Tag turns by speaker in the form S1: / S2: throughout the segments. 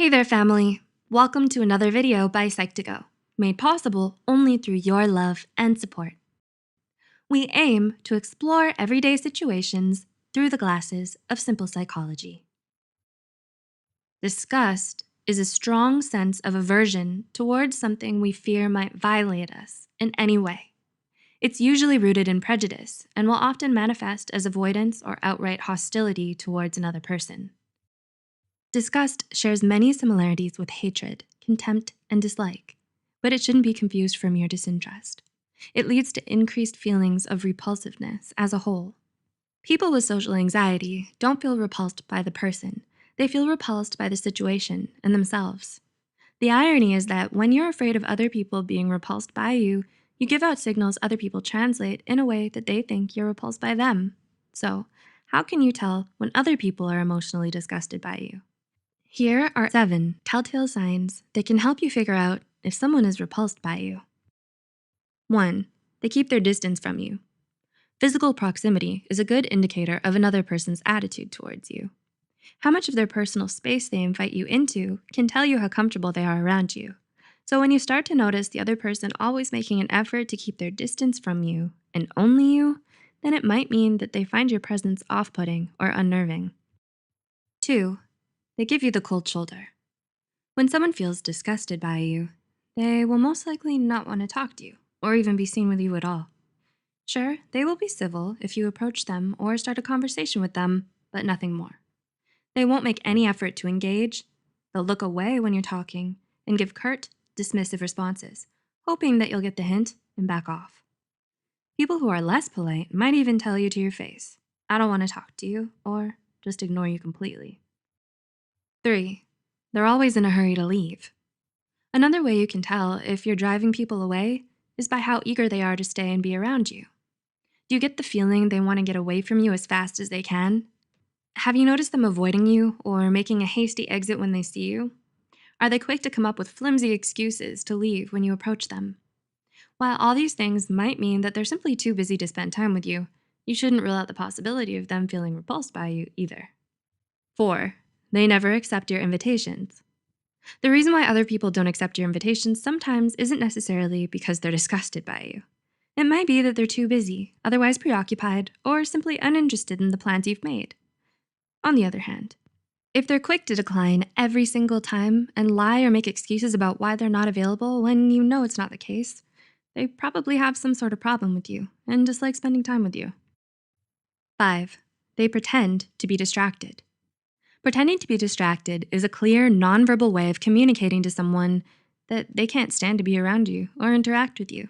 S1: Hey there, family. Welcome to another video by Psych2Go, made possible only through your love and support. We aim to explore everyday situations through the glasses of simple psychology. Disgust is a strong sense of aversion towards something we fear might violate us in any way. It's usually rooted in prejudice and will often manifest as avoidance or outright hostility towards another person. Disgust shares many similarities with hatred, contempt, and dislike, but it shouldn't be confused for mere disinterest. It leads to increased feelings of repulsiveness as a whole. People with social anxiety don't feel repulsed by the person. They feel repulsed by the situation and themselves. The irony is that when you're afraid of other people being repulsed by you, you give out signals other people translate in a way that they think you're repulsed by them. So, how can you tell when other people are emotionally disgusted by you? Here are 7 telltale signs that can help you figure out if someone is repulsed by you. 1. They keep their distance from you. Physical proximity is a good indicator of another person's attitude towards you. How much of their personal space they invite you into can tell you how comfortable they are around you. So when you start to notice the other person always making an effort to keep their distance from you, and only you, then it might mean that they find your presence off-putting or unnerving. 2. They give you the cold shoulder. When someone feels disgusted by you, they will most likely not want to talk to you or even be seen with you at all. Sure, they will be civil if you approach them or start a conversation with them, but nothing more. They won't make any effort to engage. They'll look away when you're talking and give curt, dismissive responses, hoping that you'll get the hint and back off. People who are less polite might even tell you to your face, "I don't want to talk to you," or just ignore you completely. 3. They're always in a hurry to leave. Another way you can tell if you're driving people away is by how eager they are to stay and be around you. Do you get the feeling they want to get away from you as fast as they can? Have you noticed them avoiding you or making a hasty exit when they see you? Are they quick to come up with flimsy excuses to leave when you approach them? While all these things might mean that they're simply too busy to spend time with you, you shouldn't rule out the possibility of them feeling repulsed by you either. 4. They never accept your invitations. The reason why other people don't accept your invitations sometimes isn't necessarily because they're disgusted by you. It might be that they're too busy, otherwise preoccupied, or simply uninterested in the plans you've made. On the other hand, if they're quick to decline every single time and lie or make excuses about why they're not available when you know it's not the case, they probably have some sort of problem with you and dislike spending time with you. 5. They pretend to be distracted. Pretending to be distracted is a clear, nonverbal way of communicating to someone that they can't stand to be around you or interact with you.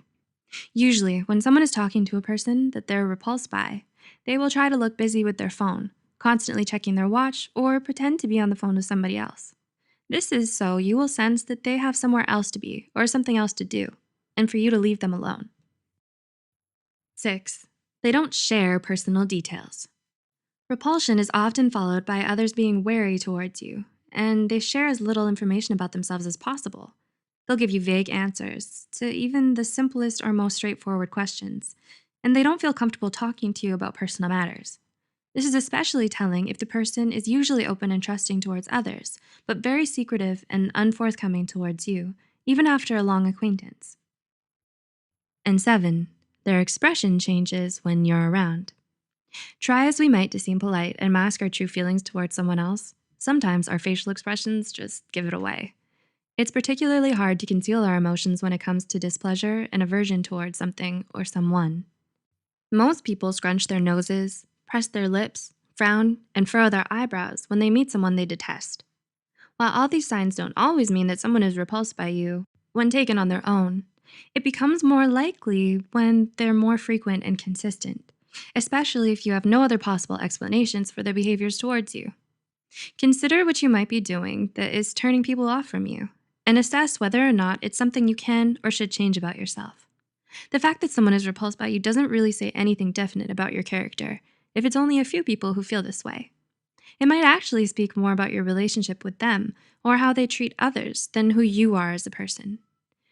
S1: Usually, when someone is talking to a person that they're repulsed by, they will try to look busy with their phone, constantly checking their watch, or pretend to be on the phone with somebody else. This is so you will sense that they have somewhere else to be or something else to do, and for you to leave them alone. 6. They don't share personal details. Repulsion is often followed by others being wary towards you, and they share as little information about themselves as possible. They'll give you vague answers to even the simplest or most straightforward questions, and they don't feel comfortable talking to you about personal matters. This is especially telling if the person is usually open and trusting towards others, but very secretive and unforthcoming towards you, even after a long acquaintance. And 7, their expression changes when you're around. Try as we might to seem polite and mask our true feelings towards someone else, sometimes our facial expressions just give it away. It's particularly hard to conceal our emotions when it comes to displeasure and aversion towards something or someone. Most people scrunch their noses, press their lips, frown, and furrow their eyebrows when they meet someone they detest. While all these signs don't always mean that someone is repulsed by you when taken on their own, it becomes more likely when they're more frequent and consistent, especially if you have no other possible explanations for their behaviors towards you. Consider what you might be doing that is turning people off from you, and assess whether or not it's something you can or should change about yourself. The fact that someone is repulsed by you doesn't really say anything definite about your character if it's only a few people who feel this way. It might actually speak more about your relationship with them or how they treat others than who you are as a person.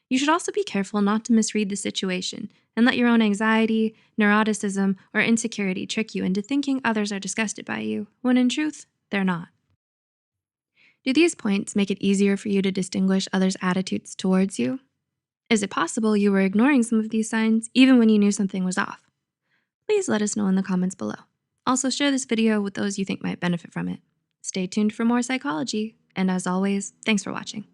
S1: You should also be careful not to misread the situation and let your own anxiety, neuroticism, or insecurity trick you into thinking others are disgusted by you, when in truth, they're not. Do these points make it easier for you to distinguish others' attitudes towards you? Is it possible you were ignoring some of these signs even when you knew something was off? Please let us know in the comments below. Also, share this video with those you think might benefit from it. Stay tuned for more psychology, and as always, thanks for watching.